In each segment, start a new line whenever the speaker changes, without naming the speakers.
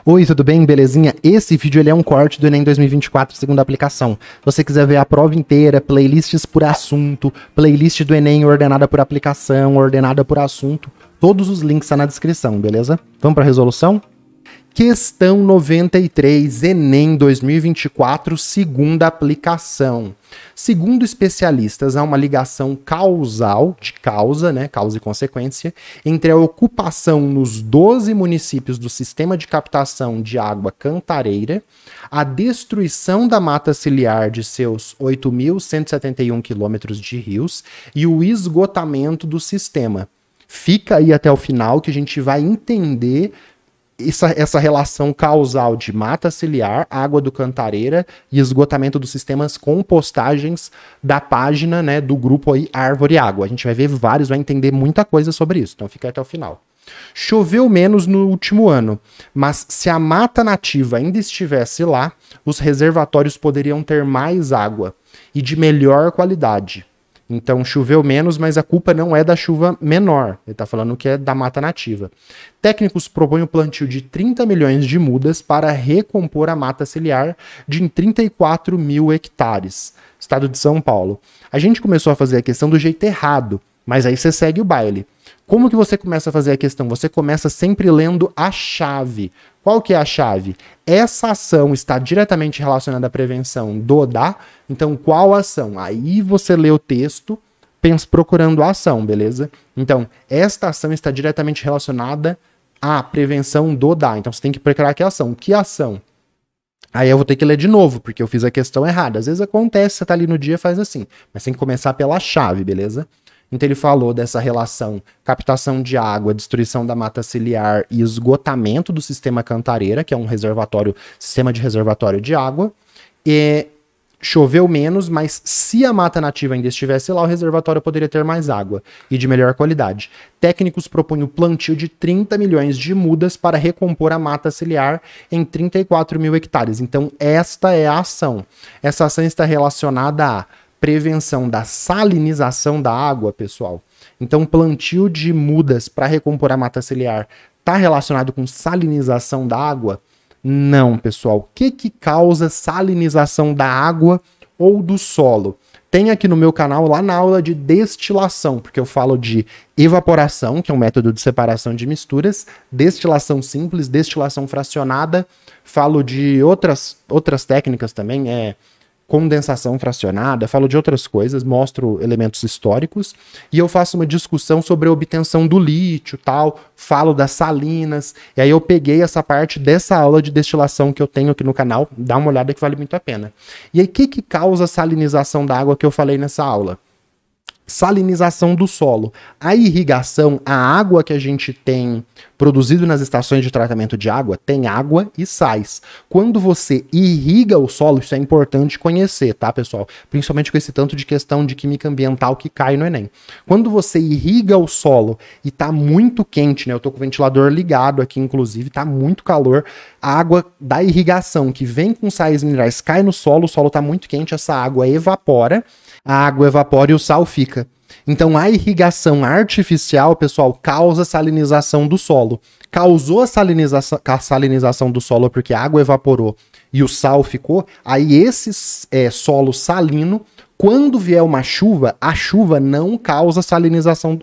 Oi, tudo bem? Belezinha? Esse vídeo ele é um corte do Enem 2024, segunda aplicação. Se você quiser ver a prova inteira, playlists por assunto, playlist do Enem ordenada por aplicação, ordenada por assunto, todos os links estão na descrição, beleza? Vamos para a resolução? Questão 93, Enem 2024, segunda aplicação. Segundo especialistas, há uma ligação causal, de causa, né, causa e consequência, entre a ocupação nos 12 municípios do sistema de captação de água Cantareira, a destruição da mata ciliar de seus 8.171 quilômetros de rios e o esgotamento do sistema. Fica aí até o final que a gente vai entender essa relação causal de mata ciliar, água do Cantareira e esgotamento dos sistemas com postagens da página, né, do grupo aí Árvore Água. A gente vai ver vários, vai entender muita coisa sobre isso, então fica até o final. Choveu menos no último ano, mas se a mata nativa ainda estivesse lá, os reservatórios poderiam ter mais água e de melhor qualidade. Então choveu menos, mas a culpa não é da chuva menor. Ele está falando que é da mata nativa. Técnicos propõem o plantio de 30 milhões de mudas para recompor a mata ciliar de 34 mil hectares. Estado de São Paulo. A gente começou a fazer a questão do jeito errado, mas aí você segue o baile. Como que você começa a fazer a questão? Você começa sempre lendo a chave. Qual que é a chave? Essa ação está diretamente relacionada à prevenção da. Então, qual ação? Aí você lê o texto, procurando a ação, beleza? Então, esta ação está diretamente relacionada à prevenção da. Então, você tem que procurar que ação. Que ação? Aí eu vou ter que ler de novo, porque eu fiz a questão errada. Às vezes acontece, você tá ali no dia e faz assim. Mas tem que começar pela chave, beleza? Então ele falou dessa relação captação de água, destruição da mata ciliar e esgotamento do sistema Cantareira, que é um reservatório, sistema de reservatório de água. E choveu menos, mas se a mata nativa ainda estivesse lá, o reservatório poderia ter mais água e de melhor qualidade. Técnicos propõem o plantio de 30 milhões de mudas para recompor a mata ciliar em 34 mil hectares. Então esta é a ação. Essa ação está relacionada a prevenção da salinização da água, pessoal. Então, plantio de mudas para recompor a mata ciliar está relacionado com salinização da água? Não, pessoal. O que causa salinização da água ou do solo? Tem aqui no meu canal, lá na aula de destilação, porque eu falo de evaporação, que é um método de separação de misturas, destilação simples, destilação fracionada, falo de outras técnicas também, condensação fracionada, falo de outras coisas, mostro elementos históricos, e eu faço uma discussão sobre a obtenção do lítio, tal, falo das salinas, e aí eu peguei essa parte dessa aula de destilação que eu tenho aqui no canal, dá uma olhada que vale muito a pena. E aí, o que causa a salinização da água que eu falei nessa aula? Salinização do solo. A irrigação, a água que a gente tem produzido nas estações de tratamento de água, tem água e sais. Quando você irriga o solo, isso é importante conhecer, tá, pessoal? Principalmente com esse tanto de questão de química ambiental que cai no Enem. Quando você irriga o solo e tá muito quente, né? Eu tô com o ventilador ligado aqui, inclusive, tá muito calor. A água da irrigação que vem com sais minerais cai no solo, o solo tá muito quente, essa água evapora. A água evapora e o sal fica. Então, a irrigação artificial, pessoal, causa salinização do solo. Causou a salinização do solo porque a água evaporou e o sal ficou. Aí, esse solo salino, quando vier uma chuva, a chuva não causa salinização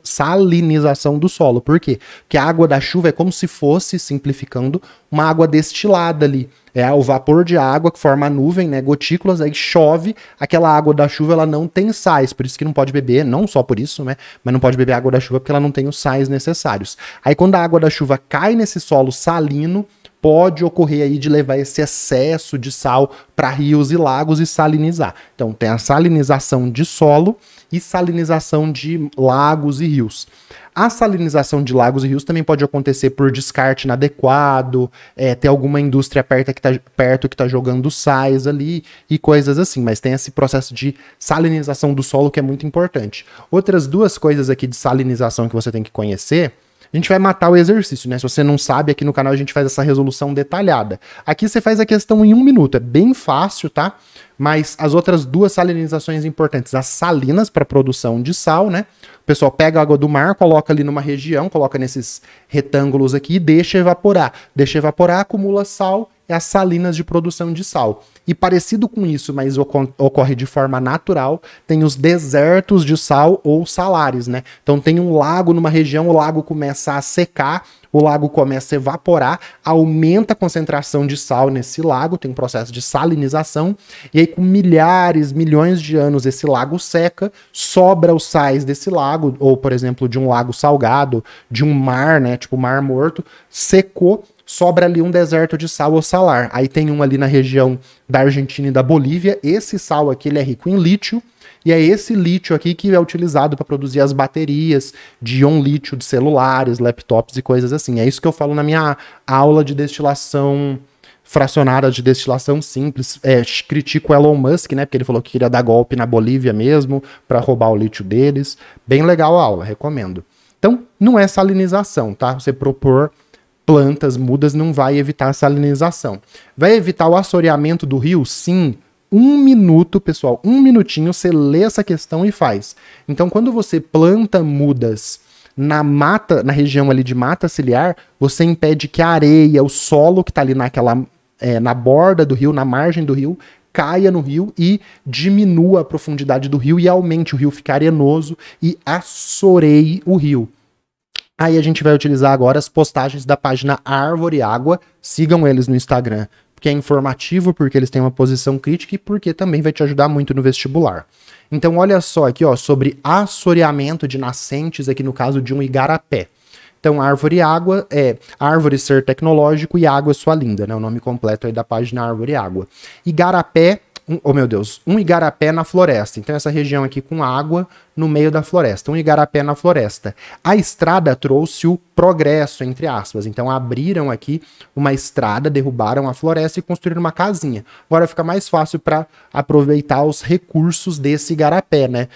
do solo. Por quê? Porque a água da chuva é como se fosse, simplificando, uma água destilada ali. É o vapor de água que forma a nuvem, né, gotículas, aí chove, aquela água da chuva ela não tem sais, por isso que não pode beber, não só por isso, né, mas não pode beber água da chuva porque ela não tem os sais necessários. Aí quando a água da chuva cai nesse solo salino, pode ocorrer aí de levar esse excesso de sal para rios e lagos e salinizar. Então tem a salinização de solo e salinização de lagos e rios. A salinização de lagos e rios também pode acontecer por descarte inadequado, ter alguma indústria perto que está jogando sais ali e coisas assim, mas tem esse processo de salinização do solo que é muito importante. Outras duas coisas aqui de salinização que você tem que conhecer, A gente vai matar o exercício, né? Se você não sabe, aqui no canal a gente faz essa resolução detalhada. Aqui você faz a questão em 1 minuto, é bem fácil, tá? Mas as outras duas salinizações importantes, as salinas para produção de sal, né? O pessoal pega a água do mar, coloca ali numa região, coloca nesses retângulos aqui e deixa evaporar. Deixa evaporar, acumula sal, é as salinas de produção de sal. E parecido com isso, mas ocorre de forma natural, tem os desertos de sal ou salares, né? Então tem um lago numa região, o lago começa a secar, o lago começa a evaporar, aumenta a concentração de sal nesse lago, tem um processo de salinização, e aí com milhares, milhões de anos esse lago seca, sobra os sais desse lago, ou por exemplo de um lago salgado, de um mar, né, tipo Mar Morto, secou, sobra ali um deserto de sal ou salar. Aí tem um ali na região da Argentina e da Bolívia, esse sal aqui ele é rico em lítio, e é esse lítio aqui que é utilizado para produzir as baterias de íon lítio de celulares, laptops e coisas assim. É isso que eu falo na minha aula de destilação fracionada, de destilação simples. Critico o Elon Musk, né? Porque ele falou que queria dar golpe na Bolívia mesmo para roubar o lítio deles. Bem legal a aula, recomendo. Então, não é salinização, tá? Você propor plantas mudas não vai evitar a salinização. Vai evitar o assoreamento do rio? Sim. 1 minuto, pessoal, 1 minutinho, você lê essa questão e faz. Então, quando você planta mudas na mata, na região ali de mata ciliar, você impede que a areia, o solo que está ali na borda do rio, na margem do rio, caia no rio e diminua a profundidade do rio e aumente o rio, fique arenoso e assoreie o rio. Aí a gente vai utilizar agora as postagens da página Árvore Água, sigam eles no Instagram, que é informativo, porque eles têm uma posição crítica e porque também vai te ajudar muito no vestibular. Então olha só aqui, ó, sobre assoreamento de nascentes, aqui no caso de um igarapé. Então Árvore Água é Árvore Ser Tecnológico e Água Sua Linda, né? O nome completo aí da página Árvore Água. Igarapé, um igarapé na floresta. Então essa região aqui com água no meio da floresta, um igarapé na floresta. A estrada trouxe o progresso, entre aspas. Então abriram aqui uma estrada, derrubaram a floresta e construíram uma casinha. Agora fica mais fácil para aproveitar os recursos desse igarapé, né?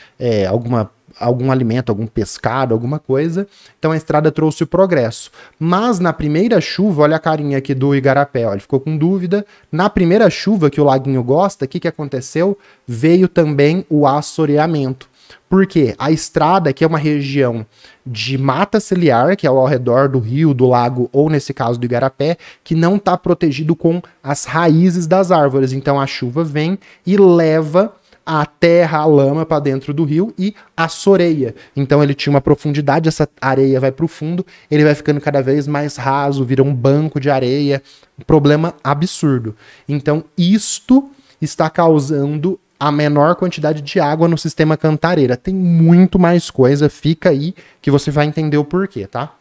Algum alimento, algum pescado, alguma coisa. Então a estrada trouxe o progresso. Mas na primeira chuva, olha a carinha aqui do igarapé, ó, ele ficou com dúvida. Na primeira chuva que o laguinho gosta, o que aconteceu? Veio também o assoreamento. Por quê? A estrada, que é uma região de mata ciliar, que é ao redor do rio, do lago, ou nesse caso do igarapé, que não está protegido com as raízes das árvores. Então a chuva vem e leva a terra, a lama para dentro do rio e assoreia. Então ele tinha uma profundidade, essa areia vai para o fundo, ele vai ficando cada vez mais raso, vira um banco de areia, um problema absurdo. Então isto está causando a menor quantidade de água no sistema Cantareira. Tem muito mais coisa, fica aí que você vai entender o porquê, tá?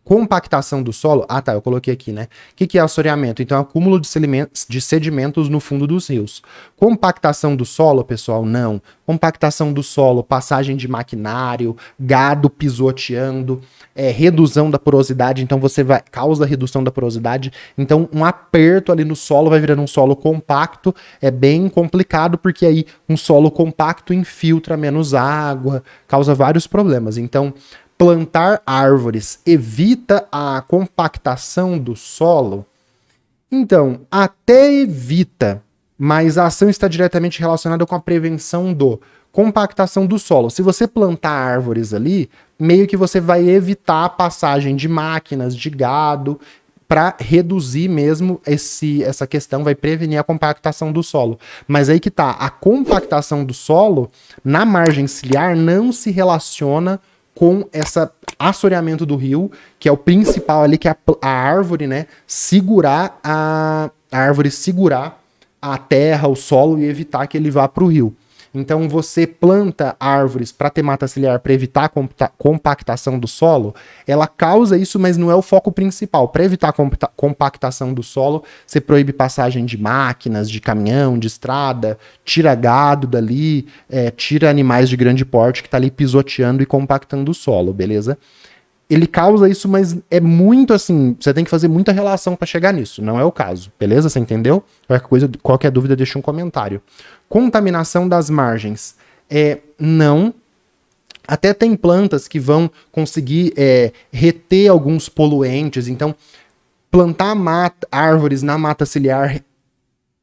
Compactação do solo, eu coloquei aqui, né? O que é assoreamento? Então, acúmulo de sedimentos no fundo dos rios. Compactação do solo, pessoal, não. Compactação do solo, passagem de maquinário, gado pisoteando, redução da porosidade, então causa redução da porosidade, então um aperto ali no solo vai virando um solo compacto, é bem complicado, porque aí um solo compacto infiltra menos água, causa vários problemas. Então, plantar árvores evita a compactação do solo? Então, até evita, mas a ação está diretamente relacionada com a prevenção do compactação do solo. Se você plantar árvores ali, meio que você vai evitar a passagem de máquinas, de gado, para reduzir mesmo essa questão, vai prevenir a compactação do solo. Mas aí que tá, a compactação do solo na margem ciliar não se relaciona com esse assoreamento do rio, que é o principal ali, que é a árvore, né, segurar a árvore segurar a terra, o solo e evitar que ele vá para o rio. Então você planta árvores para ter mata ciliar, para evitar a compactação do solo, ela causa isso, mas não é o foco principal. Para evitar a compactação do solo, você proíbe passagem de máquinas, de caminhão, de estrada, tira gado dali, tira animais de grande porte que tá ali pisoteando e compactando o solo, beleza? Ele causa isso, mas é muito assim, você tem que fazer muita relação para chegar nisso, não é o caso, beleza? Você entendeu? Qualquer dúvida, deixa um comentário. Contaminação das margens. Não, Até tem plantas que vão conseguir reter alguns poluentes. Então, plantar árvores na mata ciliar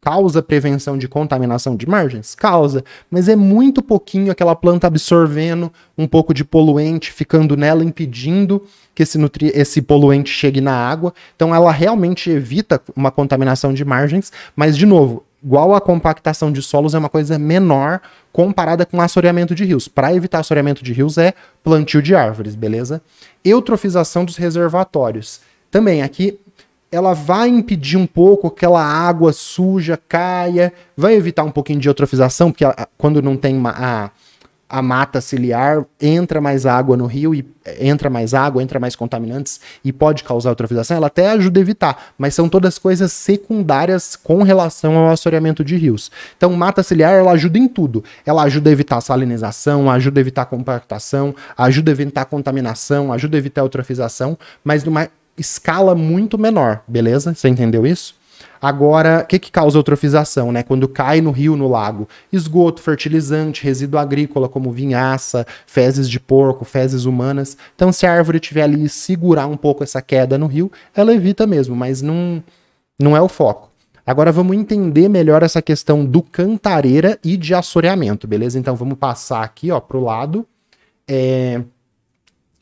causa prevenção de contaminação de margens? Causa, mas é muito pouquinho aquela planta absorvendo um pouco de poluente, ficando nela, impedindo que esse poluente chegue na água. Então ela realmente evita uma contaminação de margens, mas de novo, igual a compactação de solos é uma coisa menor comparada com assoreamento de rios. Para evitar assoreamento de rios é plantio de árvores, beleza? Eutrofização dos reservatórios. Também aqui ela vai impedir um pouco que aquela água suja caia, vai evitar um pouquinho de eutrofização, porque quando não tem a mata ciliar, entra mais água no rio, e entra mais contaminantes e pode causar eutrofização, ela até ajuda a evitar, mas são todas coisas secundárias com relação ao assoreamento de rios. Então, mata ciliar, ela ajuda em tudo. Ela ajuda a evitar salinização, ajuda a evitar compactação, ajuda a evitar contaminação, ajuda a evitar eutrofização, mas numa escala muito menor, beleza? Você entendeu isso? Agora, o que causa eutrofização, né? Quando cai no rio, no lago? Esgoto, fertilizante, resíduo agrícola, como vinhaça, fezes de porco, fezes humanas. Então, se a árvore estiver ali e segurar um pouco essa queda no rio, ela evita mesmo, mas não é o foco. Agora, vamos entender melhor essa questão do cantareira e de assoreamento, beleza? Então, vamos passar aqui, ó, pro lado.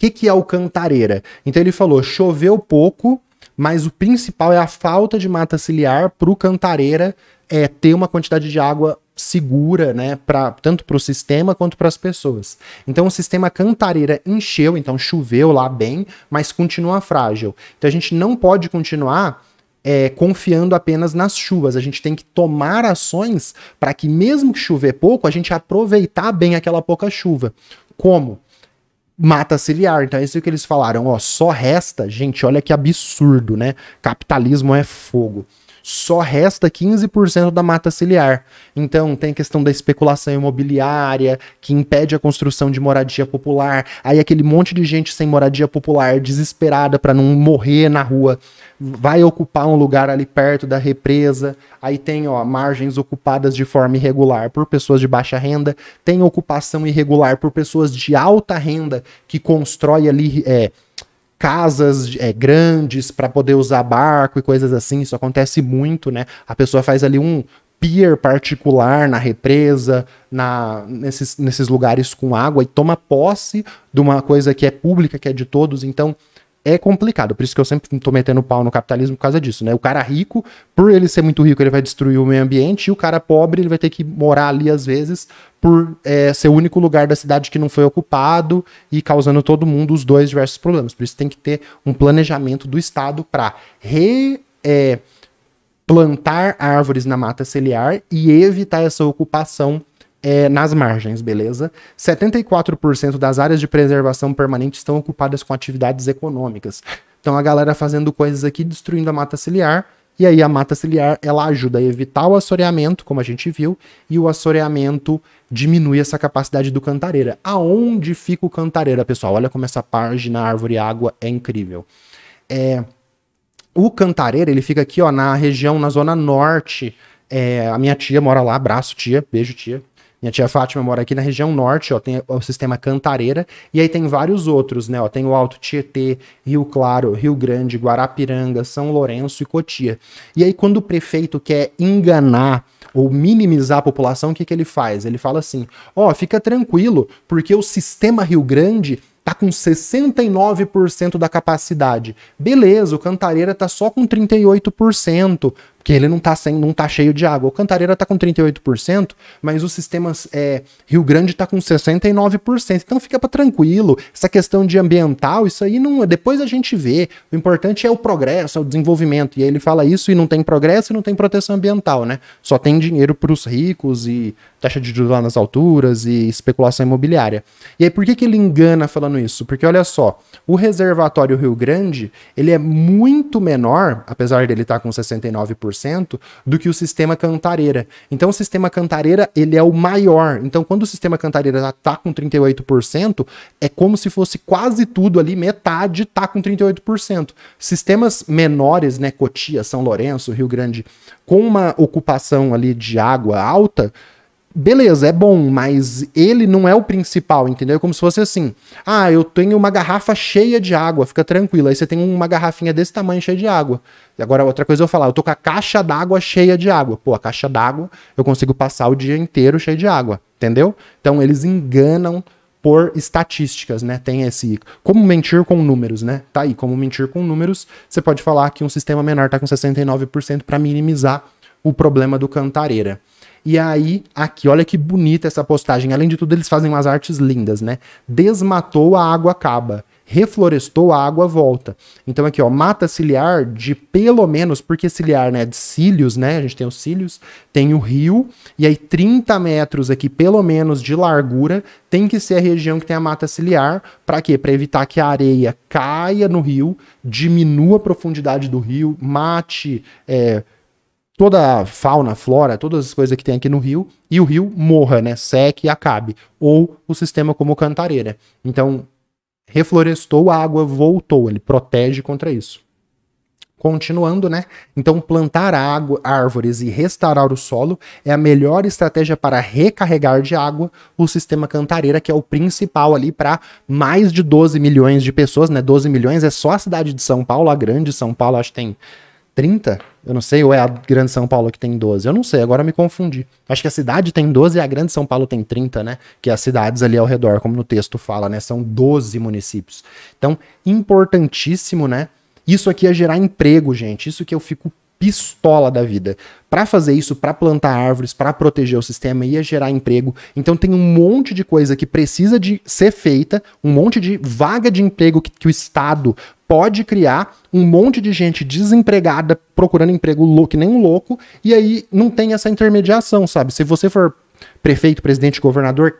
O que é o cantareira? Então ele falou, choveu pouco, mas o principal é a falta de mata ciliar para o cantareira ter uma quantidade de água segura, né, tanto para o sistema quanto para as pessoas. Então o sistema cantareira encheu, então choveu lá bem, mas continua frágil. Então a gente não pode continuar confiando apenas nas chuvas. A gente tem que tomar ações para que mesmo que chover pouco, a gente aproveitar bem aquela pouca chuva. Como? Mata ciliar. Então é isso que eles falaram, ó, só resta, gente, olha que absurdo, né? Capitalismo é fogo. Só resta 15% da mata ciliar. Então tem a questão da especulação imobiliária, que impede a construção de moradia popular. Aí aquele monte de gente sem moradia popular, desesperada para não morrer na rua, vai ocupar um lugar ali perto da represa. Aí tem, ó, margens ocupadas de forma irregular por pessoas de baixa renda. Tem ocupação irregular por pessoas de alta renda que constrói ali casas grandes para poder usar barco e coisas assim. Isso acontece muito, né? A pessoa faz ali um pier particular na represa, nesses lugares com água, e toma posse de uma coisa que é pública, que é de todos. Então é complicado, por isso que eu sempre tô metendo pau no capitalismo por causa disso, né? O cara rico, por ele ser muito rico, ele vai destruir o meio ambiente, e o cara pobre, ele vai ter que morar ali às vezes por ser o único lugar da cidade que não foi ocupado e causando todo mundo os dois diversos problemas. Por isso tem que ter um planejamento do Estado para plantar árvores na mata ciliar e evitar essa ocupação nas margens, beleza? 74% das áreas de preservação permanente estão ocupadas com atividades econômicas. Então a galera fazendo coisas aqui, destruindo a mata ciliar, e aí a mata ciliar, ela ajuda a evitar o assoreamento, como a gente viu, e o assoreamento diminui essa capacidade do cantareira. Aonde fica o cantareira, pessoal? Olha como essa página Árvore e Água é incrível. O cantareira, ele fica aqui, ó, na região, na zona norte. A minha tia mora lá, abraço tia, beijo tia. Minha tia Fátima mora aqui na região norte, ó, tem o sistema Cantareira, e aí tem vários outros, né, ó, tem o Alto Tietê, Rio Claro, Rio Grande, Guarapiranga, São Lourenço e Cotia. E aí quando o prefeito quer enganar ou minimizar a população, o que ele faz? Ele fala assim, ó, fica tranquilo, porque o sistema Rio Grande tá com 69% da capacidade. Beleza, o Cantareira tá só com 38%, porque ele não tá cheio de água. O Cantareira tá com 38%, mas o sistema Rio Grande tá com 69%. Então fica para tranquilo. Essa questão de ambiental, isso aí não, depois a gente vê. O importante é o progresso, é o desenvolvimento. E aí ele fala isso e não tem progresso e não tem proteção ambiental, né? Só tem dinheiro para os ricos e taxa de juros lá nas alturas e especulação imobiliária. E aí por que ele engana falando isso? Porque olha só, o reservatório Rio Grande, ele é muito menor, apesar dele estar com 69%, do que o sistema Cantareira. Então o sistema Cantareira, ele é o maior. Então quando o sistema Cantareira tá com 38%, é como se fosse quase tudo ali, metade tá com 38%. Sistemas menores, né, Cotia, São Lourenço, Rio Grande, com uma ocupação ali de água alta, Beleza, é bom, mas ele não é o principal, entendeu? É como se fosse assim, ah, eu tenho uma garrafa cheia de água, fica tranquilo, aí você tem uma garrafinha desse tamanho cheia de água. E agora outra coisa eu falar, eu tô com a caixa d'água cheia de água. Pô, a caixa d'água eu consigo passar o dia inteiro cheio de água, entendeu? Então eles enganam por estatísticas, né? Tem esse, como mentir com números, né? Tá aí, como mentir com números, você pode falar que um sistema menor tá com 69% para minimizar o problema do Cantareira. E aí, aqui, olha que bonita essa postagem. Além de tudo, eles fazem umas artes lindas, né? Desmatou, a água acaba. Reflorestou, a água volta. Então aqui, ó, mata ciliar de pelo menos, porque ciliar, né, de cílios, né? A gente tem os cílios, tem o rio, e aí 30 metros aqui, pelo menos, de largura, tem que ser a região que tem a mata ciliar. Para quê? Para evitar que a areia caia no rio, diminua a profundidade do rio, mate... toda a fauna, flora, todas as coisas que tem aqui no rio, e o rio morra, né? Seque e acabe. Ou o sistema como Cantareira. Então, reflorestou, a água voltou. Ele protege contra isso. Continuando, né? Então, plantar árvores e restaurar o solo é a melhor estratégia para recarregar de água o sistema Cantareira, que é o principal ali para mais de 12 milhões de pessoas, né? 12 milhões é só a cidade de São Paulo, a grande São Paulo, acho que tem 30? Eu não sei, ou é a Grande São Paulo que tem 12? Eu não sei, agora me confundi. Acho que a cidade tem 12 e a Grande São Paulo tem 30, né? Que as cidades ali ao redor, como no texto fala, né? São 12 municípios. Então, importantíssimo, né? Isso aqui é gerar emprego, gente. Isso que eu fico pistola da vida. Para fazer isso, para plantar árvores, para proteger o sistema, ia gerar emprego. Então tem um monte de coisa que precisa de ser feita, um monte de vaga de emprego que o Estado pode criar, um monte de gente desempregada procurando emprego que nem um louco, e aí não tem essa intermediação, sabe? Se você for prefeito, presidente, governador,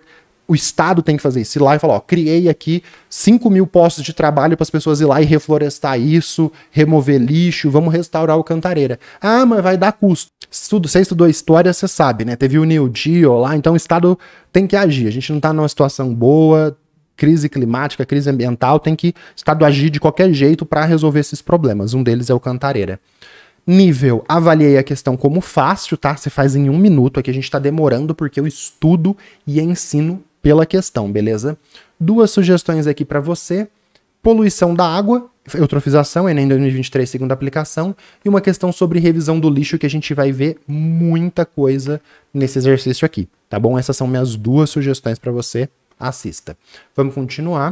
o Estado tem que fazer isso, ir lá e falar, ó, criei aqui 5 mil postos de trabalho para as pessoas ir lá e reflorestar isso, remover lixo, vamos restaurar o Cantareira. Ah, mas vai dar custo. Você estudou história, você sabe, né? Teve o New Deal lá, então o Estado tem que agir. A gente não tá numa situação boa, crise climática, crise ambiental, tem que o Estado agir de qualquer jeito para resolver esses problemas. Um deles é o Cantareira. Nível, avaliei a questão como fácil, tá? Você faz em 1 minuto, aqui a gente tá demorando porque eu estudo e ensino pela questão, beleza? 2 sugestões aqui para você. Poluição da água, eutrofização, Enem 2023, segunda aplicação, e uma questão sobre revisão do lixo, que a gente vai ver muita coisa nesse exercício aqui, tá bom? Essas são minhas 2 sugestões para você, assista. Vamos continuar.